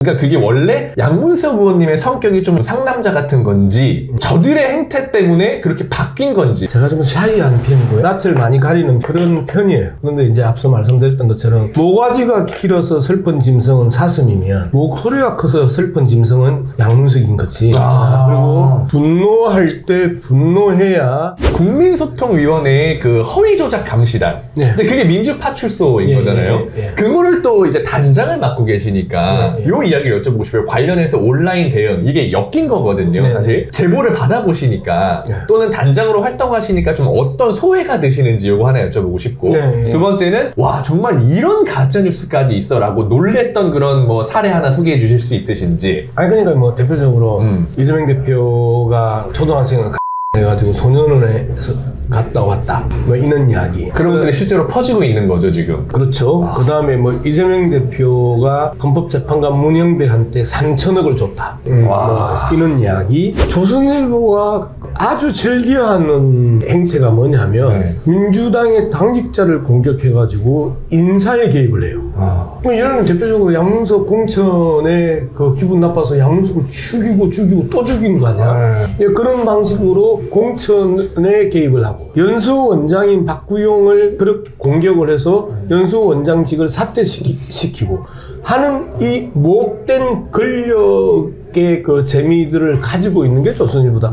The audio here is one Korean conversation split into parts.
그러니까 그게 원래 양문석 의원님의 성격이 좀 상남자 같은 건지 저들의 행태 때문에 그렇게 바뀐 건지. 제가 좀 샤이한 편이고요. 낯을 많이 가리는 그런 편이에요. 그런데 이제 앞서 말씀드렸던 것처럼 모가지가 길어서 슬픈 짐승은 사슴이면 목소리가 커서 슬픈 짐승은 양문석인 거지. 그리고 분노할 때 분노해야 국민소통위원회의 그 허위조작 감시단. 네. 이제 그게 민주파출소인 예, 거잖아요. 예, 예. 그거를 또 이제 단장을 맡고 계시니까 예, 예. 요 이야기를 여쭤보고 싶어요. 관련해서 온라인 대응 이게 엮인 거거든요. 네, 사실 제보를 받아보시니까 네. 또는 단장으로 활동하시니까 좀 어떤 소회가 드시는지 요거 하나 여쭤보고 싶고 네, 두 번째는 와 정말 이런 가짜뉴스까지 있어라고 놀랬던 그런 뭐 사례 하나 소개해 주실 수 있으신지. 아니 그러니까 뭐 대표적으로 이재명 대표가 초등학생을 해가지고 소년원에서 갔다 왔다 뭐 이런 이야기. 그런 것들이 실제로 퍼지고 있는 거죠 지금. 그렇죠. 그 다음에 뭐 이재명 대표가 헌법재판관 문영배한테 3천억을 줬다. 뭐 이런 이야기. 조선일보가 아주 즐겨하는 행태가 뭐냐면 네. 민주당의 당직자를 공격해가지고 인사에 개입을 해요. 뭐 예를 들면 대표적으로 양문석 공천에 그 기분 나빠서 양문석을 죽이고 또 죽인 거 아니야? 예, 그런 방식으로 공천에 개입을 하고 연수원장인 박구용을 그렇게 공격을 해서 연수원장직을 사퇴시키고 하는 이 못된 권력의 그 재미들을 가지고 있는 게 조선일보다.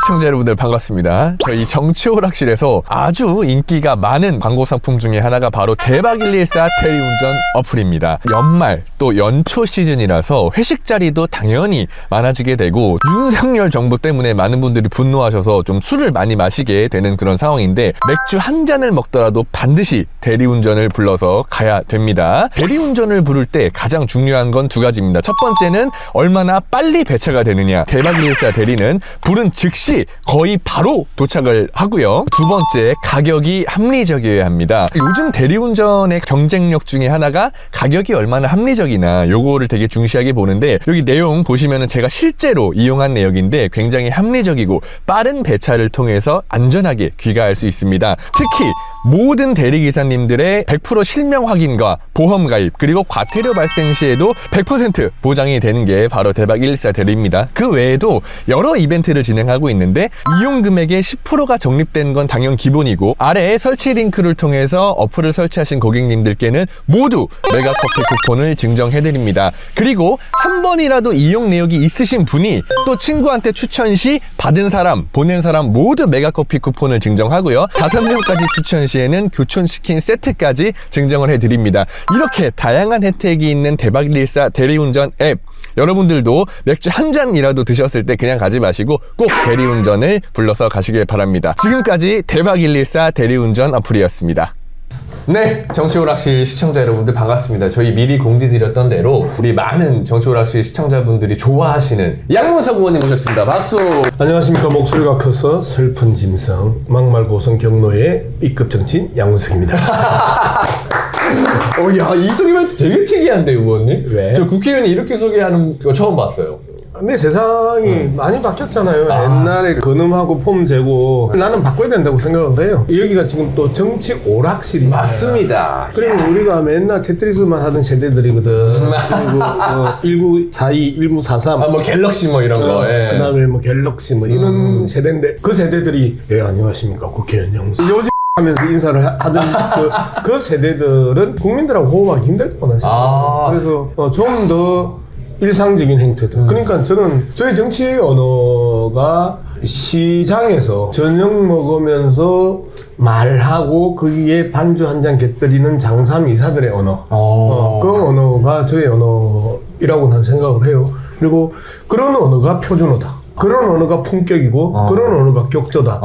시청자 여러분들 반갑습니다. 저희 정치오락실에서 아주 인기가 많은 광고 상품 중에 하나가 바로 대박114 대리운전 어플입니다. 연말 또 연초 시즌이라서 회식 자리도 당연히 많아지게 되고 윤석열 정부 때문에 많은 분들이 분노하셔서 좀 술을 많이 마시게 되는 그런 상황인데 맥주 한 잔을 먹더라도 반드시 대리운전을 불러서 가야 됩니다. 대리운전을 부를 때 가장 중요한 건 두 가지입니다. 첫 번째는 얼마나 빨리 배차가 되느냐. 대박114 대리는 부른 즉시 거의 바로 도착을 하고요. 두 번째, 가격이 합리적이어야 합니다. 요즘 대리운전의 경쟁력 중에 하나가 가격이 얼마나 합리적이나 요거를 되게 중시하게 보는데 여기 내용 보시면은 제가 실제로 이용한 내역인데 굉장히 합리적이고 빠른 배차를 통해서 안전하게 귀가할 수 있습니다. 특히 모든 대리기사님들의 100% 실명 확인과 보험 가입 그리고 과태료 발생 시에도 100% 보장이 되는 게 바로 대박114 대리입니다. 그 외에도 여러 이벤트를 진행하고 있는데 이용 금액의 10%가 적립된 건 당연 기본이고 아래에 설치 링크를 통해서 어플을 설치하신 고객님들께는 모두 메가커피 쿠폰을 증정해드립니다. 그리고 한 번이라도 이용 내역이 있으신 분이 또 친구한테 추천 시 받은 사람, 보낸 사람 모두 메가커피 쿠폰을 증정하고요. 5명까지 추천 시에는 교촌치킨 세트까지 증정을 해드립니다. 이렇게 다양한 혜택이 있는 대박114 대리운전 앱 여러분들도 맥주 한 잔이라도 드셨을 때 그냥 가지 마시고 꼭 대리운전을 불러서 가시길 바랍니다. 지금까지 대박114 대리운전 어플이었습니다. 네, 정치오락실 시청자 여러분들 반갑습니다. 저희 미리 공지드렸던 대로 우리 많은 정치오락실 시청자분들이 좋아하시는 양문석 의원님 모셨습니다. 박수! 안녕하십니까. 목소리가 커서 슬픈 짐승 막말고성 경로의 B급 정치인 양문석입니다. 야, 이 소개 멘트 되게 특이한데, 의원님? 왜? 저 국회의원이 이렇게 소개하는 거 처음 봤어요. 근데 세상이 많이 바뀌었잖아요. 옛날에 근음하고 폼 재고 나는 바꿔야 된다고 생각을 해요. 여기가 지금 또 정치 오락실이잖아요. 맞습니다. 그리고 우리가 맨날 테트리스만 하던 세대들이거든. 그리고 1942, 1943 뭐 갤럭시 뭐 이런 거. 예. 그 다음에 뭐 갤럭시 뭐 이런 세대인데 그 세대들이 예 안녕하십니까 국회의원 양문석 요즘 하면서 인사를 하던 그 세대들은 국민들하고 호흡하기 힘들 뻔하시죠. 그래서 좀 더 일상적인 행태들. 그러니까 저는 저희 정치 언어가 시장에서 저녁 먹으면서 말하고 거기에 반주 한 잔 곁들이는 장사미사들의 언어. 그 언어가 저의 언어이라고 나는 생각을 해요. 그리고 그런 언어가 표준어다. 그런 언어가 품격이고 그런 언어가 격조다.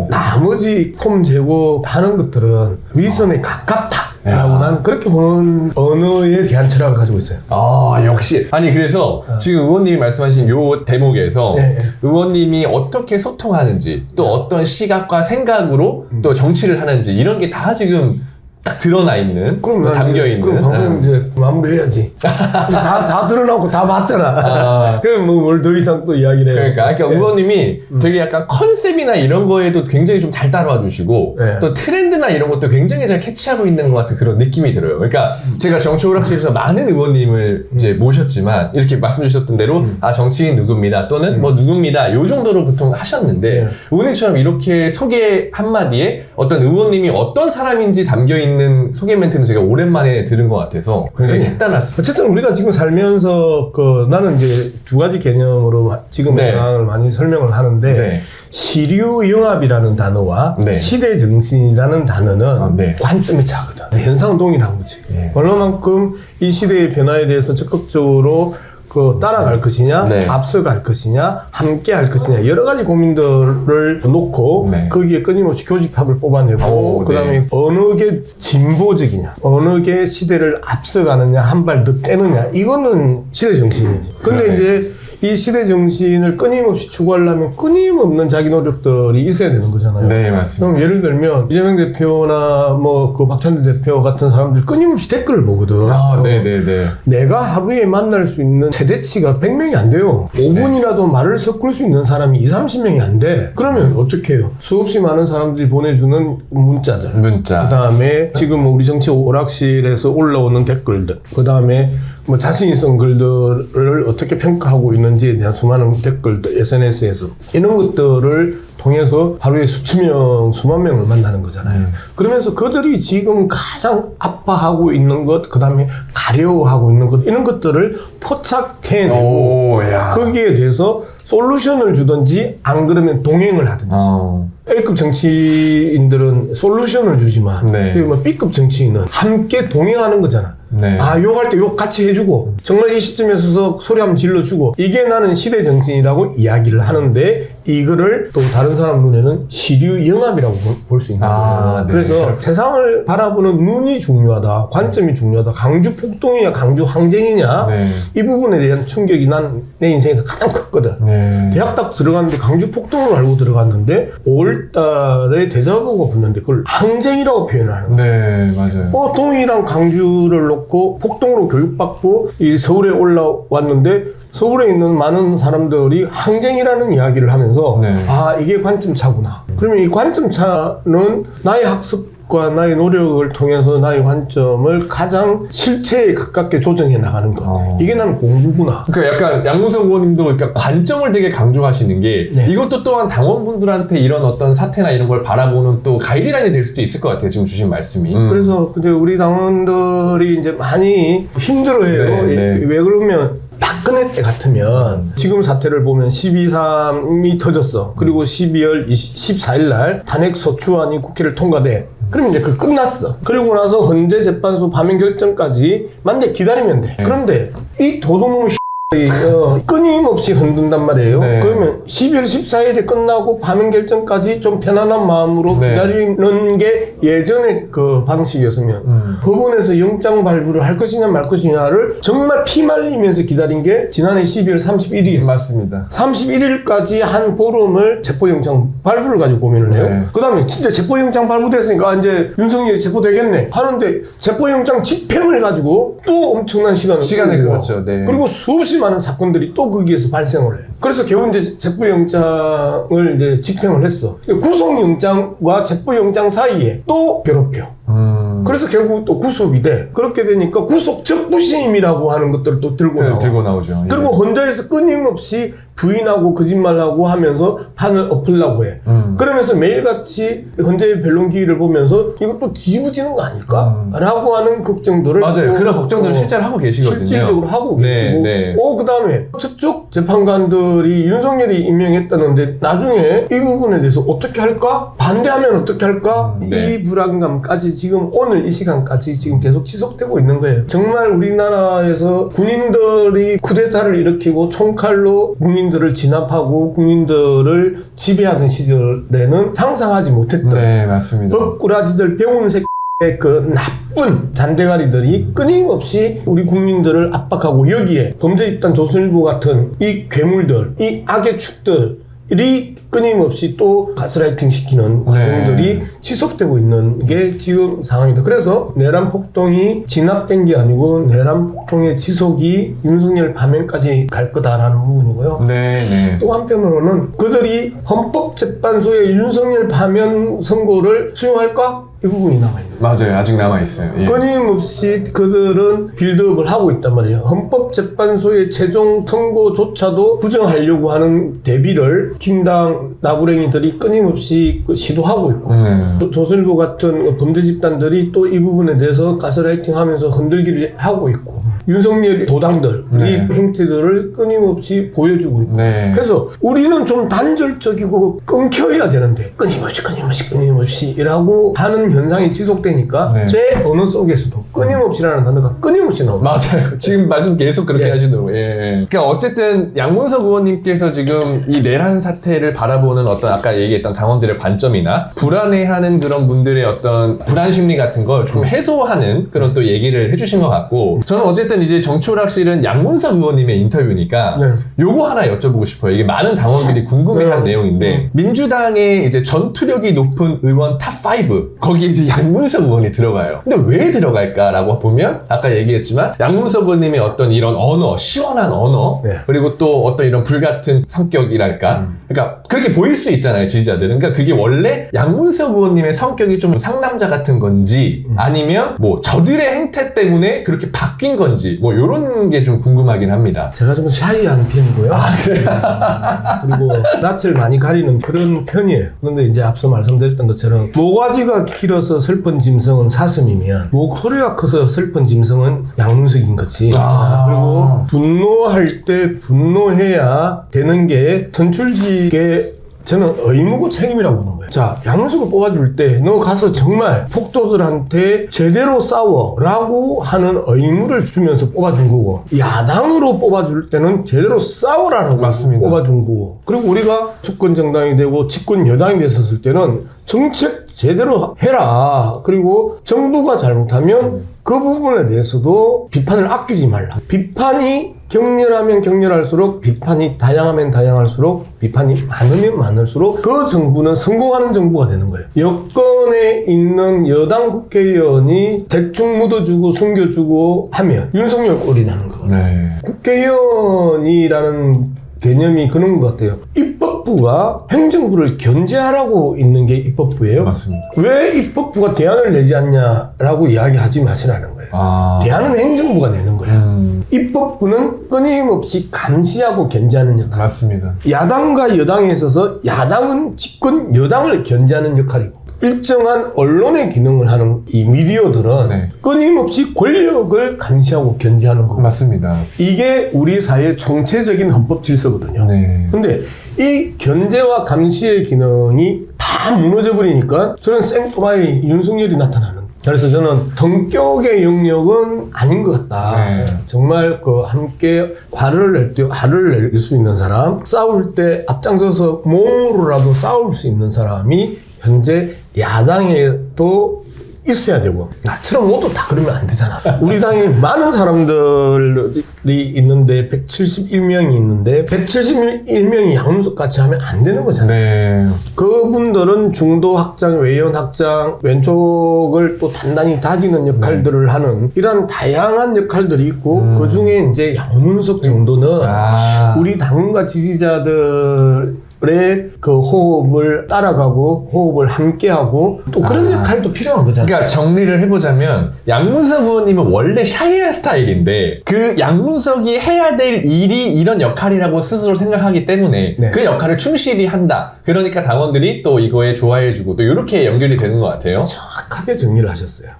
나머지 폼 재고 하는 것들은 위선에 가깝다. 라고 나는 그렇게 보는 언어에 대한 철학을 가지고 있어요. 역시. 아니, 그래서 지금 의원님이 말씀하신 요 대목에서 의원님이 어떻게 소통하는지 또 어떤 시각과 생각으로 또 정치를 하는지 이런 게 다 지금 딱 드러나 있는, 담겨 있는. 그럼 방송 이제 마무리해야지. 다 드러나고 다 봤잖아. 그럼 뭐 뭘 더 이상 또 이야기를 해. 그러니까 의원님이 되게 약간 컨셉이나 이런 거에도 굉장히 좀 잘 따라와 주시고 또 트렌드나 이런 것도 굉장히 잘 캐치하고 있는 것 같은 그런 느낌이 들어요. 그러니까 제가 정치오락실에서 많은 의원님을 이제 모셨지만 이렇게 말씀 주셨던 대로 정치인 누굽니다 또는 뭐 누굽니다 요 정도로 보통 하셨는데 의원님처럼 이렇게 소개 한마디에 어떤 의원님이 어떤 사람인지 담겨 있는 소개 멘트는 제가 오랜만에 들은 것 같아서 굉장히 색달랐어요. 어쨌든 우리가 지금 살면서 나는 이제 두 가지 개념으로 지금 상황을 많이 설명을 하는데 시류 영합이라는 단어와 시대 정신이라는 단어는 관점의 차거든. 현상은 동일한 거지. 얼마만큼 이 시대의 변화에 대해서 적극적으로 따라갈 것이냐, 앞서갈 것이냐, 함께 할 것이냐, 여러 가지 고민들을 놓고 거기에 끊임없이 교집합을 뽑아내고 그 다음에 어느 게 진보적이냐, 어느 게 시대를 앞서가느냐, 한 발 더 떼느냐, 이거는 시대 정신이지. 근데 이제 이 시대 정신을 끊임없이 추구하려면 끊임없는 자기 노력들이 있어야 되는 거잖아요. 네, 맞습니다. 그럼 예를 들면 이재명 대표나 뭐 박찬대 대표 같은 사람들 끊임없이 댓글을 보거든. 내가 하루에 만날 수 있는 최대치가 100명이 안 돼요. 5분이라도 말을 섞을 수 있는 사람이 20-30명이 안 돼. 그러면 어떻게 해요? 수없이 많은 사람들이 보내주는 문자들. 그 다음에 지금 우리 정치 오락실에서 올라오는 댓글들. 그 다음에 뭐 자신이 쓴 글들을 어떻게 평가하고 있는지에 대한 수많은 댓글들, SNS에서 이런 것들을 통해서 하루에 수천 명, 수만 명을 만나는 거잖아요. 그러면서 그들이 지금 가장 아파하고 있는 것, 그 다음에 가려워하고 있는 것, 이런 것들을 포착해내고 거기에 대해서 솔루션을 주든지 안 그러면 동행을 하든지. A급 정치인들은 솔루션을 주지만 뭐 B급 정치인은 함께 동행하는 거잖아. 욕할 때 욕 같이 해주고 정말 이 시점에 서서 소리 한번 질러주고 이게 나는 시대 정신이라고 이야기를 하는데 이거를 또 다른 사람 눈에는 시류 영합이라고 볼 수 있는 거예요. 그래서 세상을 바라보는 눈이 중요하다, 관점이 중요하다, 강주 폭동이냐 강주 항쟁이냐 이 부분에 대한 충격이 난 내 인생에서 가장 컸거든. 대학 딱 들어갔는데 강주 폭동을 알고 들어갔는데 5월달에 대자보가 붙는데 그걸 항쟁이라고 표현하는 거예요. 동이랑 강주를 놓고 폭동으로 교육받고 이 서울에 올라왔는데 서울에 있는 많은 사람들이 항쟁이라는 이야기를 하면서 이게 관점차구나. 그러면 이 관점차는 나의 학습과 나의 노력을 통해서 나의 관점을 가장 실체에 가깝게 조정해 나가는 것. 이게 나는 공부구나. 그러니까 약간 양무석 의원님도 그러니까 관점을 되게 강조하시는 게 이것도 또한 당원분들한테 이런 어떤 사태나 이런 걸 바라보는 또 가이드라인이 될 수도 있을 것 같아요. 지금 주신 말씀이. 그래서 근데 우리 당원들이 이제 많이 힘들어해요. 왜 그러면 박근혜 때 같으면 지금 사태를 보면 12.3이 터졌어. 그리고 12월 14일 날 탄핵 소추안이 국회를 통과돼. 그러면 이제 끝났어. 그리고 나서 헌재재판소 파면 결정까지 만데 기다리면 돼. 그런데 이 도둑놈 끊임없이 흔든단 말이에요. 그러면 12월 14일에 끝나고 파면 결정까지 좀 편안한 마음으로 기다리는 게 예전의 그 방식이었으면 법원에서 영장 발부를 할 것이냐 말 것이냐를 정말 피말리면서 기다린 게 지난해 12월 31일이었어요. 맞습니다. 31일까지 한 보름을 체포영장 발부를 가지고 고민을 해요. 그 다음에 진짜 체포영장 발부됐으니까 이제 윤석열이 체포되겠네 하는데 체포영장 집행을 가지고 또 엄청난 시간을 그렇죠. 그리고 수없이 많은 사건들이 또 거기에서 발생을 해요. 그래서 겨우 이제 체포영장을 이제 집행을 했어. 구속영장과 체포영장 사이에 또 괴롭혀. 그래서 결국 또 구속이 돼. 그렇게 되니까 구속 적부심이라고 하는 것들을 또 들고 나오죠. 그리고 헌재에서 끊임없이 부인하고 거짓말하고 하면서 판을 엎으려고 해. 그러면서 매일같이 헌재의 변론기일을 보면서 이것도 뒤집어지는 거 아닐까? 라고 하는 걱정들을 그런 걱정들을 실제로 하고 계시거든요. 실질적으로 하고 계시고 그 다음에 저쪽 재판관들이 윤석열이 임명했다는데 나중에 이 부분에 대해서 어떻게 할까? 반대하면 어떻게 할까? 이 불안감까지 지금 오늘 이 시간까지 지금 계속 지속되고 있는 거예요. 정말 우리나라에서 군인들이 쿠데타를 일으키고 총칼로 국민들을 진압하고 국민들을 지배하던 시절에는 상상하지 못했던 맞습니다. 법꾸라지들 배운 새끼의 그 나쁜 잔대가리들이 끊임없이 우리 국민들을 압박하고 여기에 범죄 집단 조선일보 같은 이 괴물들, 이 악의 축들이 끊임없이 또 가스라이팅 시키는 과정들이 지속되고 있는 게 지금 상황입니다. 그래서 내란 폭동이 진압된 게 아니고 내란 폭동의 지속이 윤석열 파면까지 갈 거다라는 부분이고요. 네. 또 한편으로는 그들이 헌법재판소의 윤석열 파면 선고를 수용할까? 이 부분이 남아있는 거예요. 맞아요. 아직 남아있어요. 예. 끊임없이 그들은 빌드업을 하고 있단 말이에요. 헌법재판소의 최종 선고조차도 부정하려고 하는 대비를 김당 나부랭이들이 끊임없이 시도하고 있고 조선일보 같은 범죄 집단들이 또 이 부분에 대해서 가스라이팅 하면서 흔들기를 하고 있고 윤석열 도당들이 행태들을 끊임없이 보여주고 있고 그래서 우리는 좀 단절적이고 끊겨야 되는데 끊임없이 이라고 하는 현상이 지속되니까 제 언어 속에서도 끊임없이라는 단어가 끊임없이 나옵니다. 맞아요. 지금 말씀 계속 그렇게 하시더라고요. 그러니까 어쨌든 양문석 의원님께서 지금 이 내란 사태를 바라보는 어떤 아까 얘기했던 당원들의 관점이나 불안해하는 그런 분들의 어떤 불안 심리 같은 걸 좀 해소하는 그런 또 얘기를 해주신 것 같고 저는 어쨌든 이제 정치오락실은 양문석 의원님의 인터뷰니까 요거 하나 여쭤보고 싶어요. 이게 많은 당원들이 궁금해한 내용인데 민주당의 이제 전투력이 높은 의원 탑5 거기에 이제 양문석 의원이 들어가요. 근데 왜 들어갈까라고 보면 아까 얘기했지만 양문석 의원님의 어떤 이런 언어, 시원한 언어 그리고 또 어떤 이런 불같은 성격이랄까 그러니까 그렇게 보일 수 있잖아요, 지지자들은. 그러니까 그게 원래 양문석 의원님의 성격이 좀 상남자 같은 건지 아니면 뭐 저들의 행태 때문에 그렇게 바뀐 건지 뭐 요런 게 좀 궁금하긴 합니다. 제가 좀 샤이한 편이고요. 그리고 낯을 많이 가리는 그런 편이에요. 그런데 이제 앞서 말씀드렸던 것처럼 모가지가 길어서 슬픈 짐승은 사슴이면 목소리가 커서 슬픈 짐승은 양문석인 거지. 그리고 분노할 때 분노해야 되는 게 선출직의 저는 의무고 책임이라고 보는 거예요. 자, 양문석을 뽑아줄 때 너 가서 정말 폭도들한테 제대로 싸워라고 하는 의무를 주면서 뽑아준 거고 야당으로 뽑아줄 때는 제대로 싸워라라고 뽑아준 거고 그리고 우리가 집권 정당이 되고 집권 여당이 됐었을 때는 정책 제대로 해라. 그리고 정부가 잘못하면 그 부분에 대해서도 비판을 아끼지 말라. 비판이 격렬하면 격렬할수록 비판이 다양하면 다양할수록 비판이 많으면 많을수록 그 정부는 성공하는 정부가 되는 거예요. 여권에 있는 여당 국회의원이 대충 묻어주고 숨겨주고 하면 윤석열 꼴이 나는 거거든요. 국회의원이라는 개념이 그런 것 같아요. 입법부가 행정부를 견제하라고 있는 게 입법부예요. 맞습니다. 왜 입법부가 대안을 내지 않냐라고 이야기하지 마시라는 거예요. 대안은 행정부가 내는 거예요. 입법부는 끊임없이 감시하고 견제하는 역할. 맞습니다. 야당과 여당에 있어서 야당은 집권 여당을 견제하는 역할이고 일정한 언론의 기능을 하는 이 미디어들은 끊임없이 권력을 감시하고 견제하는 거고 맞습니다. 이게 우리 사회의 총체적인 헌법 질서거든요. 근데 이 견제와 감시의 기능이 다 무너져 버리니까 저는 생또라이 윤석열이 나타나는 그래서 저는 성격의 영역은 아닌 것 같다. 정말 그 함께 화를 낼 수 있는 사람, 싸울 때 앞장서서 몸으로라도 싸울 수 있는 사람이 현재 야당에도 있어야 되고 나처럼 모두 다 그러면 안 되잖아. 우리 당에 많은 사람들이 있는데 171명이 있는데 171명이 양문석 같이 하면 안 되는 거잖아요. 그분들은 중도 확장, 외연 확장, 왼쪽을 또 단단히 다지는 역할들을 하는 이런 다양한 역할들이 있고 그 중에 이제 양문석 정도는 우리 당과 지지자들 그 호흡을 따라가고 호흡을 함께하고 또 그런 역할도 필요한 거잖아요. 그러니까 정리를 해보자면 양문석 의원님은 원래 샤이한 스타일인데 그 양문석이 해야 될 일이 이런 역할이라고 스스로 생각하기 때문에 그 역할을 충실히 한다. 그러니까 당원들이 또 이거에 좋아해주고 또 이렇게 연결이 되는 것 같아요. 정확하게 정리를 하셨어요.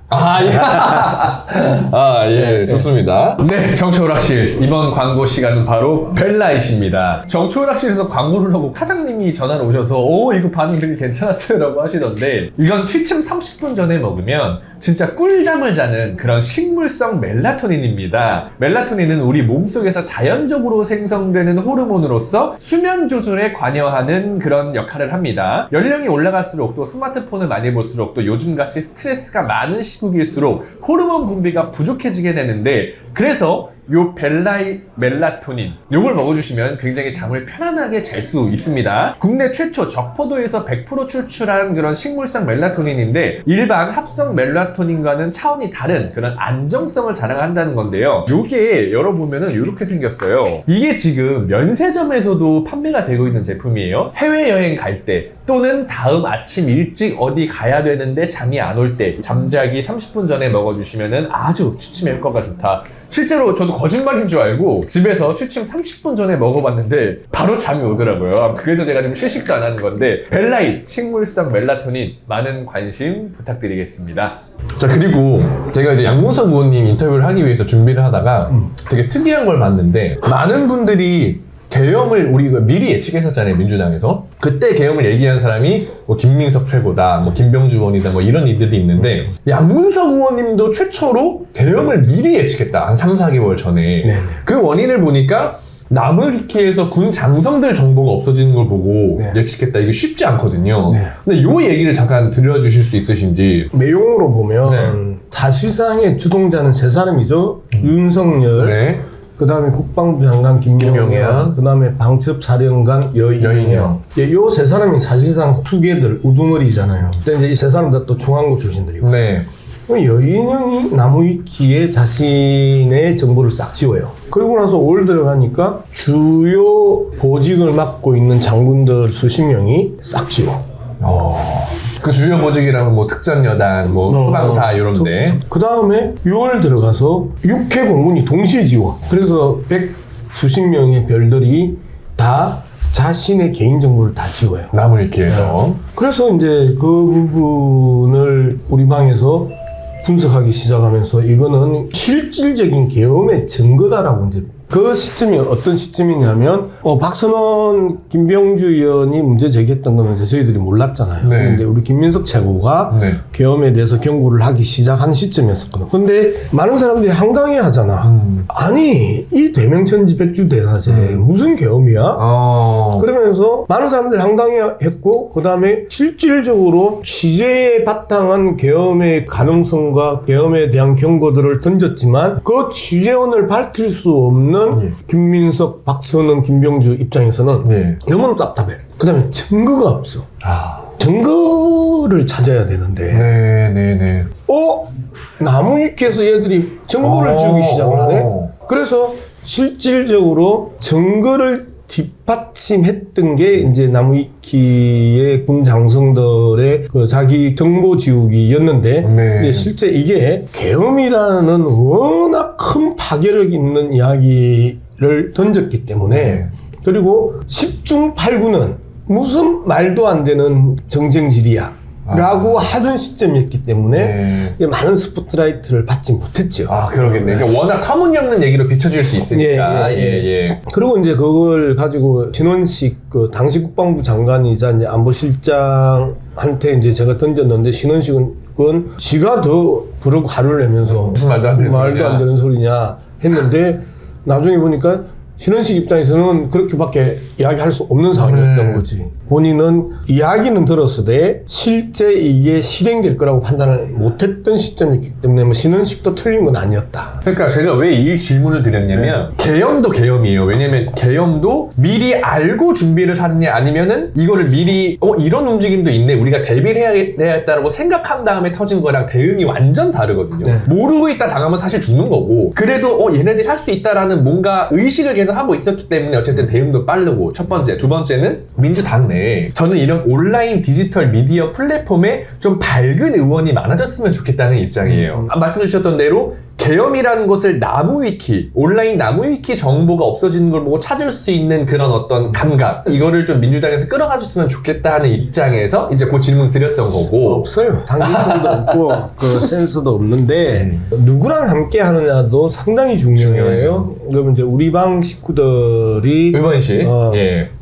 좋습니다. 네, 정치오락실 이번 광고 시간은 바로 벨라잇입니다. 정치오락실에서 광고를 하고 사장님이 전화를 오셔서 이거 반응 되게 괜찮았어요 라고 하시던데 이건 취침 30분 전에 먹으면 진짜 꿀잠을 자는 그런 식물성 멜라토닌입니다. 멜라토닌은 우리 몸속에서 자연적으로 생성되는 호르몬으로서 수면 조절에 관여하는 그런 역할을 합니다. 연령이 올라갈수록 또 스마트폰을 많이 볼수록 또 요즘같이 스트레스가 많은 시국일수록 호르몬 분비가 부족해지게 되는데 그래서 요 벨라이 멜라토닌 요걸 먹어주시면 굉장히 잠을 편안하게 잘 수 있습니다. 국내 최초 적포도에서 100% 출출한 그런 식물성 멜라토닌인데 일반 합성 멜라토닌과는 차원이 다른 그런 안정성을 자랑한다는 건데요. 요게 열어보면은 이렇게 생겼어요. 이게 지금 면세점에서도 판매가 되고 있는 제품이에요. 해외여행 갈 때 또는 다음 아침 일찍 어디 가야 되는데 잠이 안 올 때 잠자기 30분 전에 먹어주시면은 아주 취침에 효과가 좋다. 실제로 저도 거짓말인 줄 알고 집에서 취침 30분 전에 먹어봤는데 바로 잠이 오더라고요. 그래서 제가 좀 실식도 안 하는 건데 벨라잇 식물성 멜라토닌 많은 관심 부탁드리겠습니다. 자, 그리고 제가 이제 양문석 의원님 인터뷰를 하기 위해서 준비를 하다가 되게 특이한 걸 봤는데 많은 분들이 계엄을 우리가 미리 예측했었잖아요, 민주당에서. 그때 계엄을 얘기한 사람이 뭐 김민석 최고다, 뭐 김병주 의원이다, 뭐 이런 이들이 있는데 양문석 의원님도 최초로 계엄을 미리 예측했다. 한 3, 4개월 전에. 네네. 그 원인을 보니까 나무위키에서 군 장성들 정보가 없어지는 걸 보고 네. 예측했다. 이게 쉽지 않거든요. 네. 근데 요 얘기를 잠깐 들려주실 수 있으신지. 내용으로 보면 네. 사실상의 주동자는 세 사람이죠. 윤석열, 네. 그 다음에 국방부 장관 김용현, 김용현. 그 다음에 방첩사령관 여인영. 여인영. 요 세 사람이 사실상 투개들, 우두머리잖아요. 근데 이제 이 세 사람 다 또 중앙부 출신들이고. 네. 여인영이 나무위키에 자신의 정보를 싹 지워요. 그러고 나서 올 들어가니까 주요 보직을 맡고 있는 장군들 수십 명이 싹 지워. 그 주요 보직이라면 뭐 특전여단, 뭐 수방사 이런데. 그 다음에 6월 들어가서 6회 공군이 동시에 지워. 그래서 100수십 명의 별들이 다 자신의 개인정보를 다 지워요. 나무위키에서. 그래서 이제 그 부분을 우리 방에서 분석하기 시작하면서 이거는 실질적인 계엄의 증거다라고 이제 그 시점이 어떤 시점이냐면 박선원, 김병주 의원이 문제 제기했던 거는 이제 저희들이 몰랐잖아요. 네. 근데 우리 김민석 최고가 네. 계엄에 대해서 경고를 하기 시작한 시점이었었거든. 근데 많은 사람들이 황당해 하잖아. 아니 이 대명천지 백주대낮에 무슨 계엄이야? 그러면서 많은 사람들이 황당해했고 그 다음에 실질적으로 취재에 바탕한 계엄의 가능성과 계엄에 대한 경고들을 던졌지만 그 취재원을 밝힐 수 없는 김민석, 박선원, 김병주 입장에서는 너무 답답해. 그 다음에 증거가 없어. 증거를 찾아야 되는데 나무위키에서 얘들이 정보를 지우기 시작을 하네. 그래서 실질적으로 증거를 뒷받침했던 게 이제 나무위키의 군 장성들의 그 자기 정보 지우기였는데 근데 실제 이게 계엄이라는 워낙 큰 파괴력 있는 이야기를 던졌기 때문에 그리고 10중 8구는 무슨 말도 안 되는 정쟁질이야 라고 하던 시점이었기 때문에 많은 스포트라이트를 받지 못했죠. 그러겠네. 그러니까 워낙 터무니없는 얘기로 비춰질 수 있으니까. 그리고 이제 그걸 가지고 신원식 그 당시 국방부 장관이자 이제 안보실장한테 이제 제가 던졌는데 신원식은 지가 더 부르고 화를 내면서 무슨 말도 안 되는 소리냐 했는데 나중에 보니까 신원식 입장에서는 그렇게밖에 이야기할 수 없는 상황이었던 거지. 본인은 이야기는 들었으되 실제 이게 실행될 거라고 판단을 못했던 시점이기 때문에 뭐 신원식도 틀린 건 아니었다. 그러니까 제가 왜 이 질문을 드렸냐면 계엄도 계엄이에요. 왜냐면 계엄도 미리 알고 준비를 하느냐 아니면은 이거를 미리 이런 움직임도 있네 우리가 대비를 해야겠다라고 생각한 다음에 터진 거랑 대응이 완전 다르거든요. 모르고 있다 당하면 사실 죽는 거고 그래도 얘네들이 할 수 있다라는 뭔가 의식을 계속 하고 있었기 때문에 어쨌든 대응도 빠르고 첫 번째, 두 번째는 민주당 내 저는 이런 온라인 디지털 미디어 플랫폼에 좀 밝은 의원이 많아졌으면 좋겠다는 입장이에요. 말씀 주셨던 대로 계엄이라는 것을 나무위키, 온라인 나무위키 정보가 없어지는 걸 보고 찾을 수 있는 그런 어떤 감각 이거를 좀 민주당에서 끌어가줬으면 좋겠다 하는 입장에서 이제 그 질문 드렸던 거고 없어요. 당위성도 없고 그 센스도 없는데 누구랑 함께 하느냐도 상당히 중요해요. 그러면 이제 우리 방 식구들이 의원실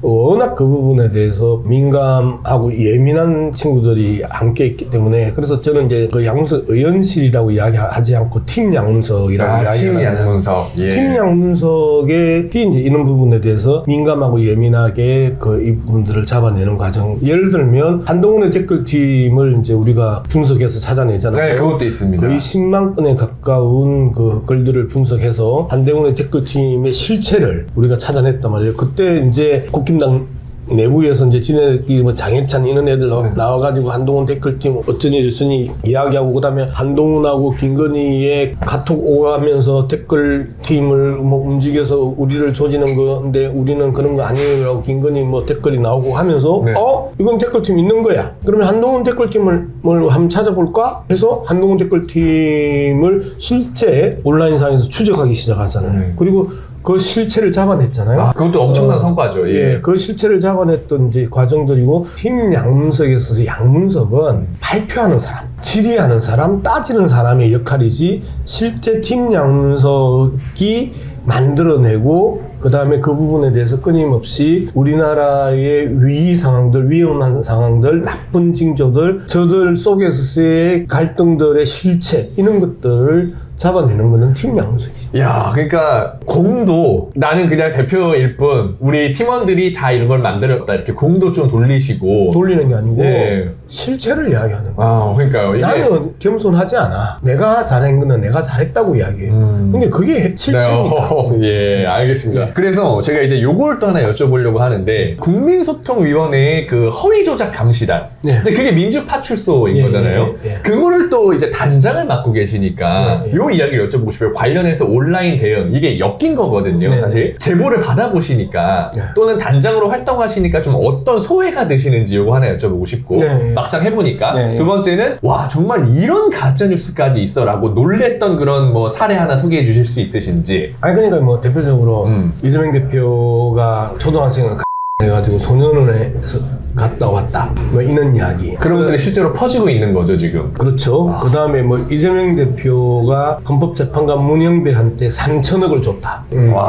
워낙 그 부분에 대해서 민감하고 예민한 친구들이 함께 있기 때문에 그래서 저는 이제 그 양문석 의원실이라고 이야기하지 않고 팀 양문석 양문석이라고 이야기가 팀 나는데 양문석. 예. 팀 양문석의 이제 이런 부분에 대해서 민감하고 예민하게 이 부분들을 잡아내는 과정. 예를 들면 한동훈의 댓글팀을 이제 우리가 분석해서 찾아내잖아요. 네, 그것도 있습니다. 거의 10만 건에 가까운 그 글들을 분석해서 한동훈의 댓글팀의 실체를 우리가 찾아냈단 말이에요. 그때 이제 국힘당 내부에서 이제 지네끼리 뭐 장해찬 이런 애들 나와가지고 한동훈 댓글팀 어쩌니 저쩌니 이야기하고, 그 다음에 한동훈하고 김건희의 카톡 오가면서 댓글팀을 뭐 움직여서 우리를 조지는 건데 우리는 그런 거 아니에요라고 김건희 뭐 댓글이 나오고 하면서 네. 이건 댓글팀 있는 거야. 그러면 한동훈 댓글팀을 한번 찾아볼까 해서 한동훈 댓글팀을 실제 온라인상에서 추적하기 시작하잖아요. 그리고 그 실체를 잡아냈잖아요. 그것도 엄청난 성과죠. 예. 예, 그 실체를 잡아냈던 이제 과정들이고, 팀 양문석에서 양문석은 발표하는 사람, 질의하는 사람, 따지는 사람의 역할이지, 실제 팀 양문석이 만들어내고 그 다음에 그 부분에 대해서 끊임없이 우리나라의 위기 상황들, 위험한 상황들, 나쁜 징조들, 저들 속에서의 갈등들의 실체, 이런 것들을 잡아내는 거는 팀 양문석이죠. 야, 그러니까 공도 나는 그냥 대표일 뿐 우리 팀원들이 다 이런 걸 만들었다 이렇게 공도 좀 돌리시고 돌리는 게 아니고 예. 실체를 이야기하는 거예요. 그러니까요. 이게 나는 겸손하지 않아. 내가 잘한 거는 내가 잘했다고 이야기해. 근데 그게 실체니까. 예, 알겠습니다. 네. 그래서 제가 이제 요걸 또 하나 여쭤보려고 하는데, 국민소통위원회의 그 허위조작 감시단. 네. 근데 그게 민주파출소인 예, 거잖아요. 예, 예. 그거를 또 이제 단장을 맡고 계시니까 예, 예. 요 이야기를 여쭤보고 싶어요. 관련해서 온라인 대응, 이게 엮인 거거든요. 네, 사실 제보를 받아보시니까 네. 또는 단장으로 활동하시니까 좀 어떤 소회가 드시는지 요거 하나 여쭤보고 싶고, 네, 예. 막상 해보니까 네, 예. 두 번째는 와 정말 이런 가짜뉴스까지 있어라고 놀랬던 그런 뭐 사례 하나 소개해 주실 수 있으신지. 아니 그러니까 뭐 대표적으로 이재명 대표가 초등학생을 해가지고 소년원에서 갔다 왔다 뭐 이런 이야기. 그런 것들이 실제로 퍼지고 있는 거죠 지금. 그렇죠. 그 다음에 뭐 이재명 대표가 헌법재판관 문영배한테 3천억을 줬다. 뭐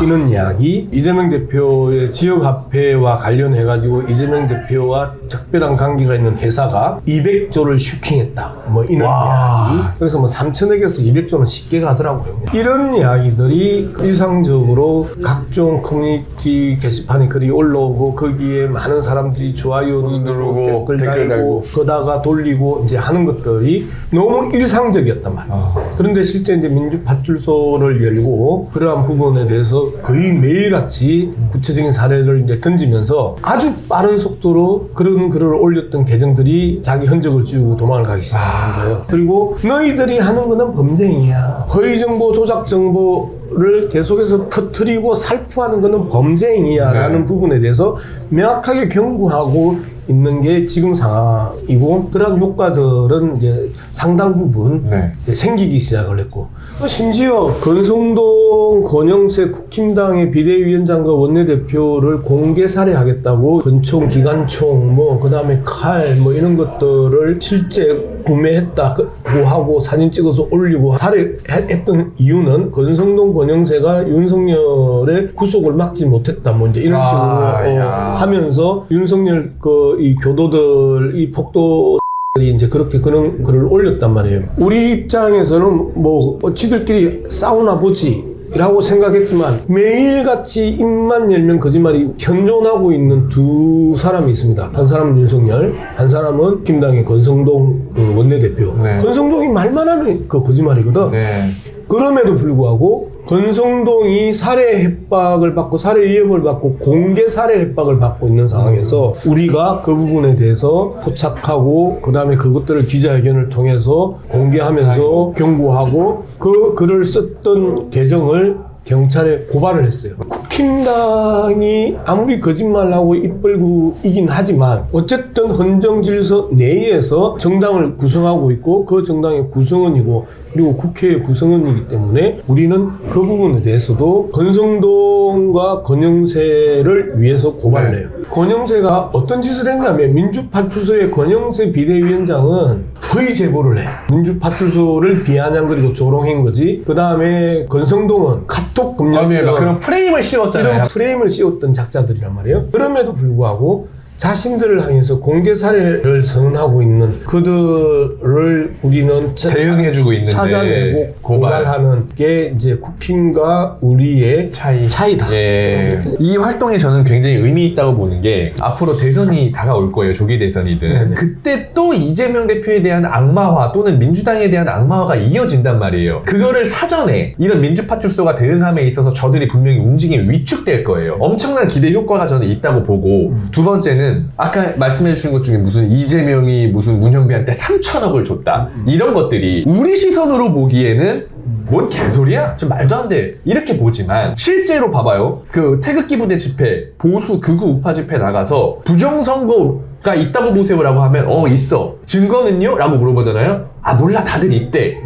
이런 이야기. 이재명 대표의 지역화폐와 관련해가지고 이재명 대표와 특별한 관계가 있는 회사가 200조를 슈킹했다. 뭐 이런 이야기. 그래서 뭐 3천억에서 200조는 쉽게 가더라고요. 이런 이야기들이 일상적으로 각종 커뮤니티 게시판에 글이 올라오고 거기에 많은 사람들이 좋아요 누르고 댓글 달고 거다가 돌리고 이제 하는 것들이 너무 일상적이었단 말이에요. 그런데 실제 이제 민주파출소를 열고 그러한 부분에 대해서 거의 매일같이 구체적인 사례를 이제 던지면서 아주 빠른 속도로 그런 글을 올렸던 계정들이 자기 흔적을 지우고 도망을 가기 시작하는 거예요. 그리고 너희들이 하는 거는 범죄행위야. 허위정보, 조작정보를 계속해서 퍼뜨리고 살포하는 거는 범죄행위야 라는 부분에 대해서 명확하게 경고하고 있는 게 지금 상황이고, 그런 효과들은 이제 상당 부분 이제 생기기 시작을 했고, 심지어 권성동, 권영세 국힘당의 비대위원장과 원내대표를 공개 살해하겠다고 권총, 기관총, 뭐 그 다음에 칼, 뭐 이런 것들을 실제 구매했다고 하고 사진 찍어서 올리고 살해했던 이유는 권성동, 권영세가 윤석열의 구속을 막지 못했다, 뭐 이제 이런 식으로 하면서 윤석열 이 교도들, 이 폭도 이제 그렇게 그런 글을 올렸단 말이에요. 우리 입장에서는 뭐 지들끼리 싸우나 보지 라고 생각했지만 매일같이 입만 열면 거짓말이 현존하고 있는 두 사람이 있습니다. 한 사람은 윤석열, 한 사람은 김당의 권성동 그 원내대표. 권성동이 말만 하면 그 거짓말이거든. 그럼에도 불구하고 권성동이 살해 협박을 받고 살해 위협을 받고 공개 살해 협박을 받고 있는 상황에서 우리가 그 부분에 대해서 포착하고 그 다음에 그것들을 기자회견을 통해서 공개하면서 경고하고 그 글을 썼던 계정을 경찰에 고발을 했어요. 국힘당이 아무리 거짓말하고 입벌구이긴 하지만 어쨌든 헌정질서 내에서 정당을 구성하고 있고 그 정당의 구성원이고 그리고 국회의 구성원이기 때문에 우리는 그 부분에 대해서도 권성동과 권영세를 위해서 고발을 해요. 권영세가 어떤 짓을 했냐면 민주파출소의 권영세 비대위원장은 허위 제보를 해. 민주파출소를 비아냥거리고 조롱한 거지. 그 다음에 권성동은 카톡 금융 그런 프레임을 씌웠잖아요. 이런 프레임을 씌웠던 작자들이란 말이에요. 그럼에도 불구하고 자신들을 향해서 공개 살해를 선언하고 있는 그들을 우리는 대응해주고 있는데 찾아내고 고발하는 게 이제 국힘과 우리의 차이다. 예. 이 활동에 저는 굉장히 의미 있다고 보는 게 앞으로 대선이 다가올 거예요. 조기 대선이든. 네네. 그때 또 이재명 대표에 대한 악마화 또는 민주당에 대한 악마화가 이어진단 말이에요. 그거를 사전에 이런 민주파출소가 대응함에 있어서 저들이 분명히 움직임이 위축될 거예요. 엄청난 기대 효과가 저는 있다고 보고 두 번째는 아까 말씀해 주신 것 중에 무슨 이재명이 무슨 문형배한테 3천억을 줬다 이런 것들이 우리 시선으로 보기에는 뭔 개소리야? 좀 말도 안 돼. 이렇게 보지만 실제로 봐봐요. 그 태극기 부대 집회, 보수 극우 우파 집회 나가서 부정선거가 있다고 보세요라고 하면 있어. 증거는요? 라고 물어보잖아요. 아 몰라 다들 있대.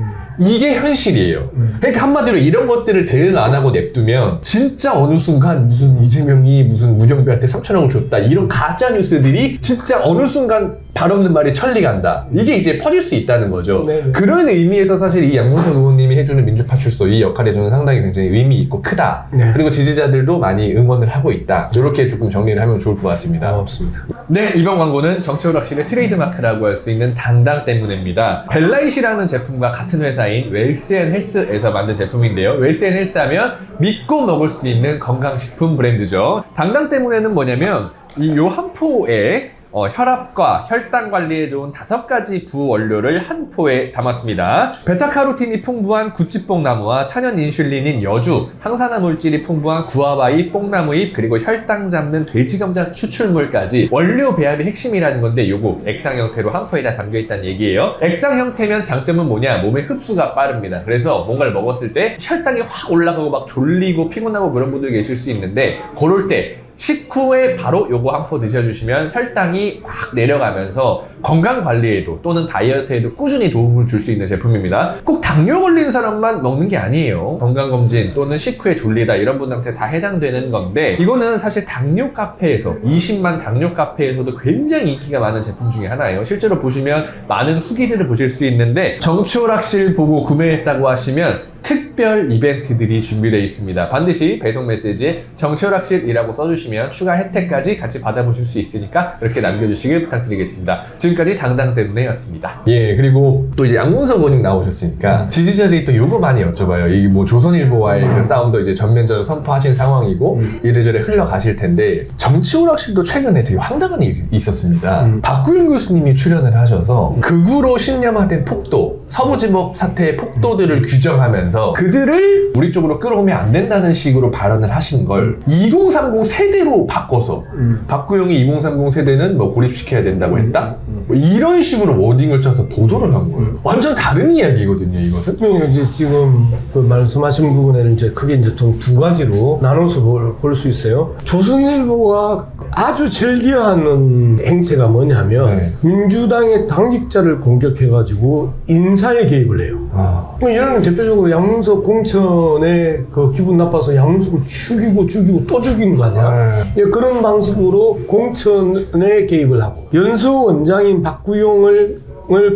이게 현실이에요. 그러니까 한마디로 이런 것들을 대응 안 하고 냅두면 진짜 어느 순간 무슨 이재명이 무슨 문영배한테 3천억을 줬다 이런 가짜 뉴스들이 진짜 어느 순간 발 없는 말이 천리간다. 이게 이제 퍼질 수 있다는 거죠. 네네. 그런 의미에서 사실 이 양문석 의원님이 해주는 민주파출소 이 역할이 저는 상당히 굉장히 의미 있고 크다. 네. 그리고 지지자들도 많이 응원을 하고 있다. 이렇게 조금 정리를 하면 좋을 것 같습니다. 고맙습니다. 네, 이번 광고는 정치오락실의 트레이드마크라고 할 수 있는 당당 때문입니다. 벨라이시라는 제품과 같은 회사인 웰스앤헬스에서 만든 제품인데요. 웰스앤헬스 하면 믿고 먹을 수 있는 건강식품 브랜드죠. 당당 때문에는 뭐냐면 요 한 포에 혈압과 혈당 관리에 좋은 5가지 부원료를 한 포에 담았습니다. 베타카로틴이 풍부한 구찌뽕나무와 천연 인슐린인 여주, 항산화 물질이 풍부한 구아바잎, 뽕나무잎, 그리고 혈당 잡는 돼지감자 추출물까지 원료 배합이 핵심이라는 건데 요거 액상 형태로 한 포에 다 담겨있다는 얘기예요. 액상 형태면 장점은 뭐냐? 몸의 흡수가 빠릅니다. 그래서 뭔가를 먹었을 때 혈당이 확 올라가고 막 졸리고 피곤하고 그런 분들 계실 수 있는데 그럴 때 식후에 바로 요거 한 포 드셔주시면 혈당이 확 내려가면서 건강관리에도 또는 다이어트에도 꾸준히 도움을 줄 수 있는 제품입니다. 꼭 당뇨 걸린 사람만 먹는 게 아니에요. 건강검진 또는 식후에 졸리다 이런 분들한테 다 해당되는 건데 이거는 사실 당뇨 카페에서 20만 당뇨 카페에서도 굉장히 인기가 많은 제품 중에 하나예요. 실제로 보시면 많은 후기들을 보실 수 있는데 정치오락실 보고 구매했다고 하시면 특별 이벤트들이 준비되어 있습니다. 반드시 배송 메시지에 정치오락실이라고 써주시면 추가 혜택까지 같이 받아보실 수 있으니까 이렇게 남겨주시길 부탁드리겠습니다. 지금까지 당당 때문에였습니다. 예, 그리고 또 이제 양문석 의원님 나오셨으니까 지지자들이 또 요거 많이 여쭤봐요. 이 뭐 조선일보와의 그 싸움도 이제 전면전을 선포하신 상황이고 이래저래 흘러가실 텐데 정치오락실도 최근에 되게 황당한 일이 있었습니다. 박구영 교수님이 출연을 하셔서 극우로 신념화된 폭도, 서부지법 사태의 폭도들을 규정하면서 그들을 우리 쪽으로 끌어오면 안 된다는 식으로 발언을 하신 걸 2030 세대로 바꿔서 박구영이 2030 세대는 뭐 고립시켜야 된다고 했다? 뭐 이런 식으로 워딩을 짜서 보도를 한 거예요. 완전 다른 이야기거든요, 이것은. 이제 지금 그 말씀하신 부분에는 이제 크게 이제 두 가지로 나눠서 볼 수 있어요. 조선일보가 아주 즐겨하는 행태가 뭐냐면 민주당의 당직자를 공격해가지고 인사에 개입을 해요. 예를 들면 대표적으로 양문석 공천에 그 기분 나빠서 양문석을 죽이고 또 죽인 거 아니야? 그런 방식으로 공천에 개입을 하고 연수 원장인 박구용을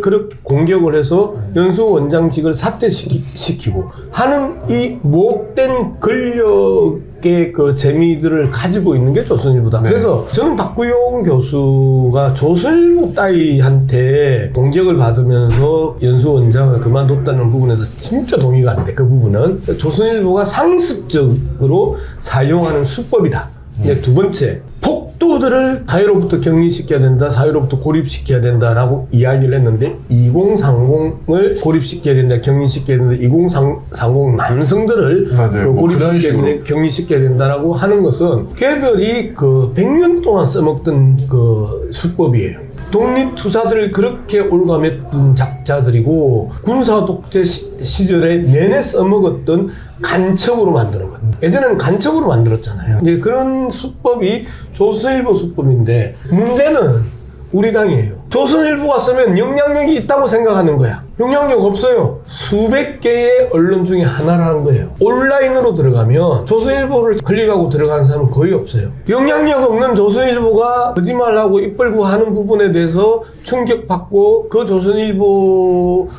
그렇게 공격을 해서 연수 원장직을 사퇴시키고 하는 이 못된 권력의 그 재미들을 가지고 있는 게 조선일보다. 네. 그래서 저는 박구용 교수가 조선일보 따위한테 공격을 받으면서 연수 원장을 그만뒀다는 부분에서 진짜 동의가 안 돼. 그 부분은 조선일보가 상습적으로 사용하는 수법이다. 이제 두 번째, 폭도들을 사회로부터 격리시켜야 된다, 사회로부터 고립시켜야 된다라고 이야기를 했는데 2030을 고립시켜야 된다, 격리시켜야 된다, 2030 남성들을 고립시켜야 된다, 격리시켜야 된다라고 하는 것은 걔들이 그 100년 동안 써먹던 그 수법이에요. 독립투사들을 그렇게 올가맸던 작자들이고 군사독재 시절에 내내 써먹었던 간첩으로 만드는 것. 예전에는 간첩으로 만들었잖아요. 이제 그런 수법이 조선일보 수법인데 문제는 우리 당이에요. 조선일보가 쓰면 영향력이 있다고 생각하는 거야. 영향력 없어요. 수백 개의 언론 중에 하나라는 거예요. 온라인으로 들어가면 조선일보를 클릭하고 들어가는 사람은 거의 없어요. 영향력 없는 조선일보가 거짓말하고 입벌구 하는 부분에 대해서 충격받고 그 조선일보의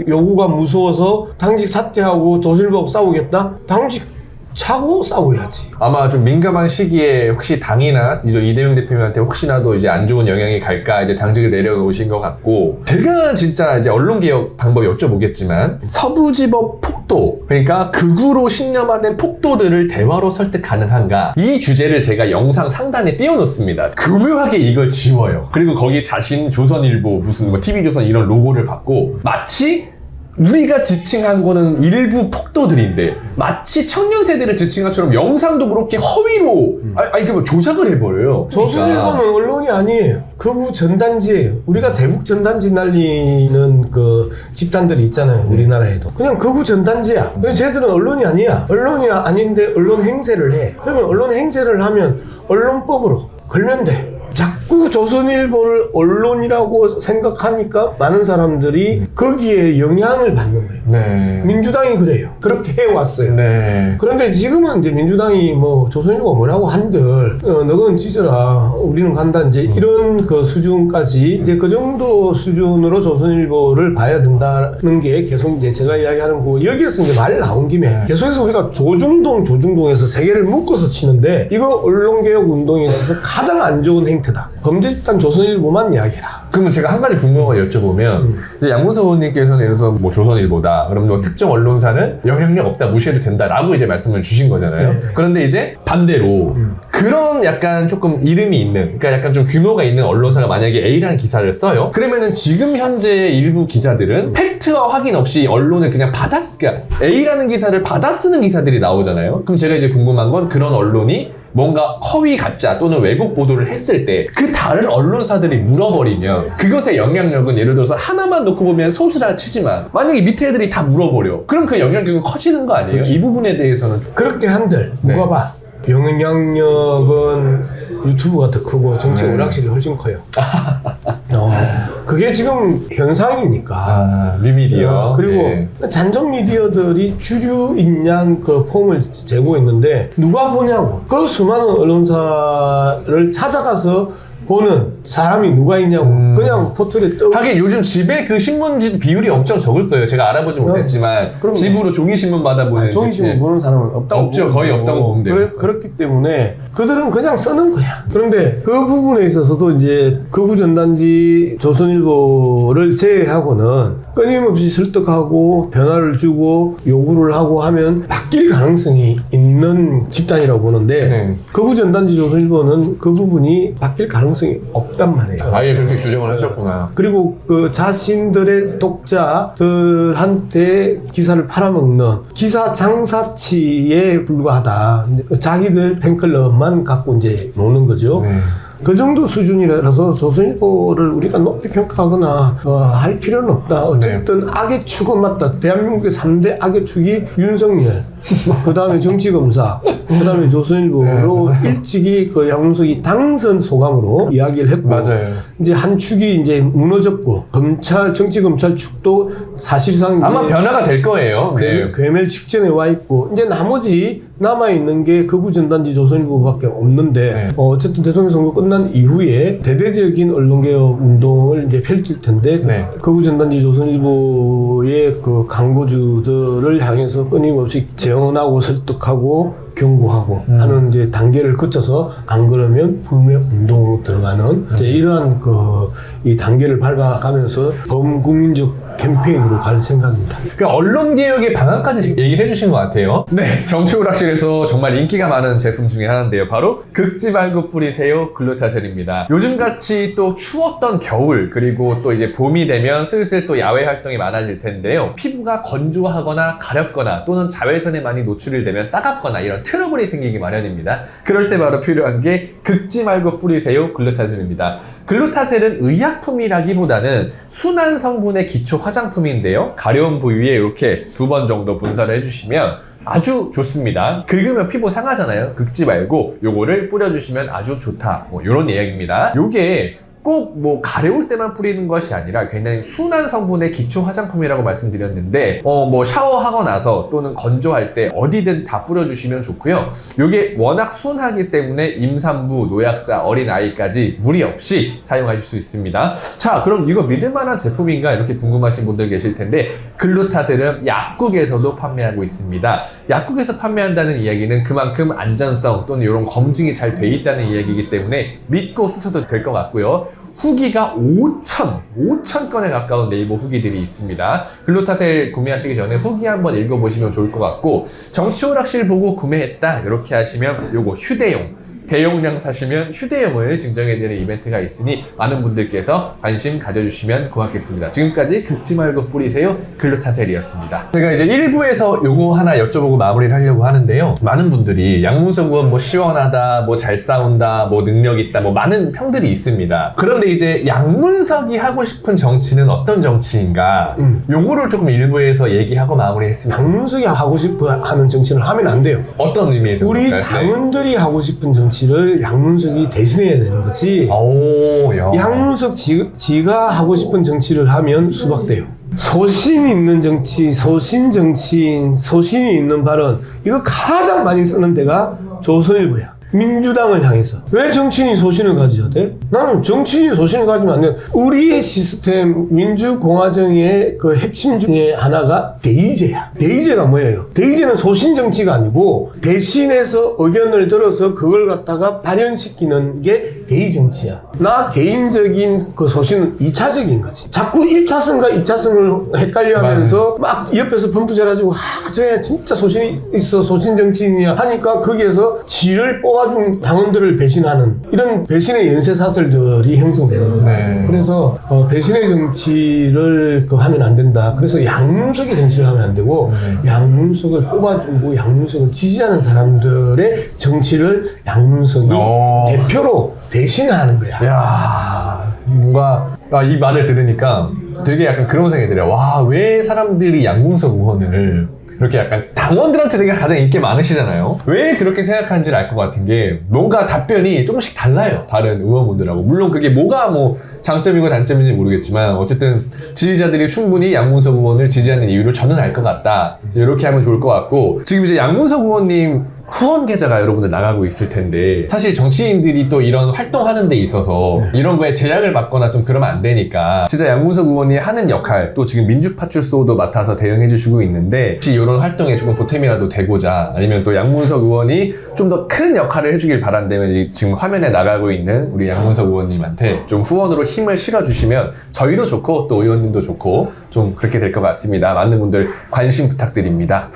요구가 무서워서 당직 사퇴하고 조선일보하고 싸우겠다? 당직 차고 싸워야지. 아마 좀 민감한 시기에 혹시 당이나 이제 이대용 대표님한테 혹시나도 이제 안 좋은 영향이 갈까 이제 당직을 내려오신 것 같고, 제가 진짜 이제 언론개혁 방법 여쭤보겠지만 서부지법 폭도, 그러니까 극우로 신념화된 폭도들을 대화로 설득 가능한가, 이 주제를 제가 영상 상단에 띄워놓습니다. 교묘하게 이걸 지워요. 그리고 거기 자신 조선일보 무슨 뭐 TV조선 이런 로고를 받고, 마치 우리가 지칭한 거는 일부 폭도들인데 마치 청년 세대를 지칭한 것처럼 영상도 그렇게 허위로 이게 뭐 조작을 해버려요. 조선일보는 언론이 아니에요. 극우 전단지예요. 우리가 대북 전단지 날리는 그 집단들이 있잖아요. 우리나라에도. 그냥 극우 전단지야. 근데 쟤들은 언론이 아니야. 언론이 아닌데 언론 행세를 해. 그러면 언론 행세를 하면 언론법으로 걸면 돼. 자꾸 조선일보를 언론이라고 생각하니까 많은 사람들이 거기에 영향을 받는 거예요. 네. 민주당이 그래요. 그렇게 해왔어요. 네. 그런데 지금은 이제 민주당이 뭐 조선일보가 뭐라고 한들 너는 찢어라 우리는 간다 이제 이런 그 수준까지 이제 그 정도 수준으로 조선일보를 봐야 된다는 게 계속 이제 제가 이야기하는 거 여기에서 이제 말 나온 김에 계속해서 우리가 조중동에서 세 개를 묶어서 치는데 이거 언론개혁 운동에 있어서 가장 안 좋은 행태다. 범죄 집단 조선일보만 이야기해라. 그러면 제가 한 가지 궁금한 거 여쭤보면 이제 양문서 의원님께서는 예를 들어서 뭐 조선일보다 그럼 뭐 특정 언론사는 영향력 없다 무시해도 된다라고 이제 말씀을 주신 거잖아요. 네. 그런데 이제 반대로 그런 약간 조금 이름이 있는, 그러니까 약간 좀 규모가 있는 언론사가 만약에 A라는 기사를 써요. 그러면은 지금 현재의 일부 기자들은 팩트와 확인 없이 언론을 그냥 그러니까 A라는 기사를 받아 쓰는 기사들이 나오잖아요. 그럼 제가 이제 궁금한 건 그런 언론이 뭔가 허위 가짜 또는 왜곡 보도를 했을 때 그 다른 언론사들이 물어버리면 그것의 영향력은 예를 들어서 하나만 놓고 보면 소수라 치지만 만약에 밑에 애들이 다 물어버려. 그럼 그 영향력은 커지는 거 아니에요? 그렇지. 이 부분에 대해서는 그렇게 한들 네. 묵어봐. 영향력은 유튜브가 더 크고 정치 오락실이 훨씬 커요. 그게 지금 현상이니까. 뉴미디어. 그리고 네. 잔존 미디어들이 주주인 양 그 폼을 제공했는데 누가 보냐고. 그 수많은 언론사를 찾아가서 보는 사람이 누가 있냐고. 그냥 포털에 떠. 하긴 요즘 집에 그 신문지 비율이 엄청 적을 거예요. 제가 알아보지 못했지만 그럼요. 집으로 종이신문 받아보는 종이신문 보는 사람은 없다고. 없죠. 거의 없다고 보면 돼요. 그렇기 때문에 그들은 그냥 쓰는 거야. 그런데 그 부분에 있어서도 이제 극우 전단지 조선일보를 제외하고는 끊임없이 설득하고 변화를 주고 요구를 하고 하면 바뀔 가능성이 있는 집단이라고 보는데 네. 극우 전단지 조선일보는 그 부분이 바뀔 가능성이 없단 말이에요. 아예 그렇게 규정을 하셨구나. 그리고 그 자신들의 독자들한테 기사를 팔아먹는 기사 장사치에 불과하다. 자기들 팬클럽만 갖고 이제 노는 거죠. 네. 그 정도 수준이라서 조선일보를 우리가 높이 평가하거나 할 필요는 없다. 어쨌든 악의 축은 맞다. 대한민국의 3대 악의 축이 윤석열, 그 다음에 정치검사, 그 다음에 조선일보로 일찍이 그 양문석이 당선 소감으로 이야기를 했고, 맞아요. 이제 한 축이 이제 무너졌고, 정치검찰 축도 사실상 아마 이제 변화가 될 거예요. 네. 괴멸 직전에 와 있고, 이제 나머지 남아있는 게 극우 전단지 조선일보밖에 없는데, 네. 어쨌든 대통령 선거 끝난 이후에 대대적인 언론개혁 운동을 이제 펼칠 텐데, 네. 극우 전단지 조선일보의 그 광고주들을 향해서 끊임없이 재언하고 설득하고 경고하고 하는 이제 단계를 거쳐서 안 그러면 불매 운동으로 들어가는 이제 이러한 이 단계를 밟아가면서 범국민적 캠페인으로 갈 생각입니다. 그 언론 개혁의 방안까지 지금 얘기를 해주신 것 같아요. 네, 정치오락실에서 정말 인기가 많은 제품 중에 하나인데요. 바로 긁지 말고 뿌리세요 글루타셀입니다. 요즘같이 또 추웠던 겨울, 그리고 또 이제 봄이 되면 슬슬 또 야외 활동이 많아질 텐데요. 피부가 건조하거나 가렵거나 또는 자외선에 많이 노출이 되면 따갑거나 이런 트러블이 생기기 마련입니다. 그럴 때 바로 필요한 게 긁지 말고 뿌리세요 글루타셀입니다. 글루타셀은 의약품이라기보다는 순한 성분의 기초 화장품인데요. 가려운 부위에 이렇게 2번 정도 분사를 해주시면 아주 좋습니다. 긁으면 피부 상하잖아요. 긁지 말고 요거를 뿌려주시면 아주 좋다. 뭐 이런 이야기입니다. 요게 꼭 뭐 가려울 때만 뿌리는 것이 아니라 굉장히 순한 성분의 기초 화장품이라고 말씀드렸는데 뭐 샤워하고 나서 또는 건조할 때 어디든 다 뿌려주시면 좋고요. 이게 워낙 순하기 때문에 임산부, 노약자, 어린아이까지 무리 없이 사용하실 수 있습니다. 자, 그럼 이거 믿을만한 제품인가 이렇게 궁금하신 분들 계실 텐데 글루타셀은 약국에서도 판매하고 있습니다. 약국에서 판매한다는 이야기는 그만큼 안전성 또는 이런 검증이 잘 돼 있다는 이야기이기 때문에 믿고 쓰셔도 될 것 같고요. 후기가 5천 건에 가까운 네이버 후기들이 있습니다. 글루타셀 구매하시기 전에 후기 한번 읽어보시면 좋을 것 같고, 정치오락실 보고 구매했다 이렇게 하시면 요거 휴대용, 대용량 사시면 휴대용을 증정해드리는 이벤트가 있으니 많은 분들께서 관심 가져주시면 고맙겠습니다. 지금까지 긁지 말고 뿌리세요 글루타셀이었습니다. 제가 이제 1부에서 요거 하나 여쭤보고 마무리를 하려고 하는데요. 많은 분들이 양문석 의원 뭐 시원하다, 뭐 잘 싸운다, 뭐 능력 있다, 뭐 많은 평들이 있습니다. 그런데 이제 양문석이 하고 싶은 정치는 어떤 정치인가? 요거를 조금 1부에서 얘기하고 마무리했습니다. 양문석이 하고 싶어 하는 정치를 하면 안 돼요. 어떤 의미에서 우리 그럴까요? 당원들이 하고 싶은 정치를 양문석이 대신해야 되는 거지. 오, 야. 양문석 지가 하고 싶은 정치를 하면 수박돼요. 소신 있는 정치, 소신 정치인, 소신이 있는 발언, 이거 가장 많이 쓰는 데가 조선일보야. 민주당을 향해서. 왜 정치인이 소신을 가져야 돼? 나는 정치인이 소신을 가지면 안 돼. 우리의 시스템, 민주공화정의 그 핵심 중에 하나가 대의제야. 대의제가 뭐예요? 대의제는 소신 정치가 아니고 대신해서 의견을 들어서 그걸 갖다가 발현시키는 게 대의 정치야. 나 개인적인 그 소신은 2차적인 거지. 자꾸 1차선과 2차선을 헷갈려 하면서 막 옆에서 펌프질해가지고 쟤 진짜 소신이 있어, 소신 정치인이야 하니까 거기에서 지를 뽑아준 당원들을 배신하는 이런 배신의 연쇄사슬들이 형성되는 거예요. 네. 그래서 배신의 정치를 하면 안 된다. 그래서 양문석의 정치를 하면 안 되고 양문석을 뽑아주고 양문석을 지지하는 사람들의 정치를 양문석이 대표로 대신하는 거야. 야, 뭔가 이 말을 들으니까 되게 약간 그런 생각이 들어요. 와, 왜 사람들이 양문석 의원을 이렇게 약간 당원들한테 되게 가장 인기 많으시잖아요. 왜 그렇게 생각하는지를 알 것 같은 게 뭔가 답변이 조금씩 달라요. 다른 의원분들하고. 물론 그게 뭐가 뭐 장점이고 단점인지 모르겠지만 어쨌든 지지자들이 충분히 양문석 의원을 지지하는 이유를 저는 알 것 같다. 이렇게 하면 좋을 것 같고, 지금 이제 양문석 의원님 후원 계좌가 여러분들 나가고 있을 텐데 사실 정치인들이 또 이런 활동하는 데 있어서 이런 거에 제약을 받거나 좀 그러면 안 되니까 진짜 양문석 의원이 하는 역할, 또 지금 민주파출소도 맡아서 대응해 주시고 있는데 혹시 이런 활동에 조금 보탬이라도 되고자, 아니면 또 양문석 의원이 좀 더 큰 역할을 해주길 바란다면 지금 화면에 나가고 있는 우리 양문석 의원님한테 좀 후원으로 힘을 실어주시면 저희도 좋고 또 의원님도 좋고 좀 그렇게 될 것 같습니다. 많은 분들 관심 부탁드립니다.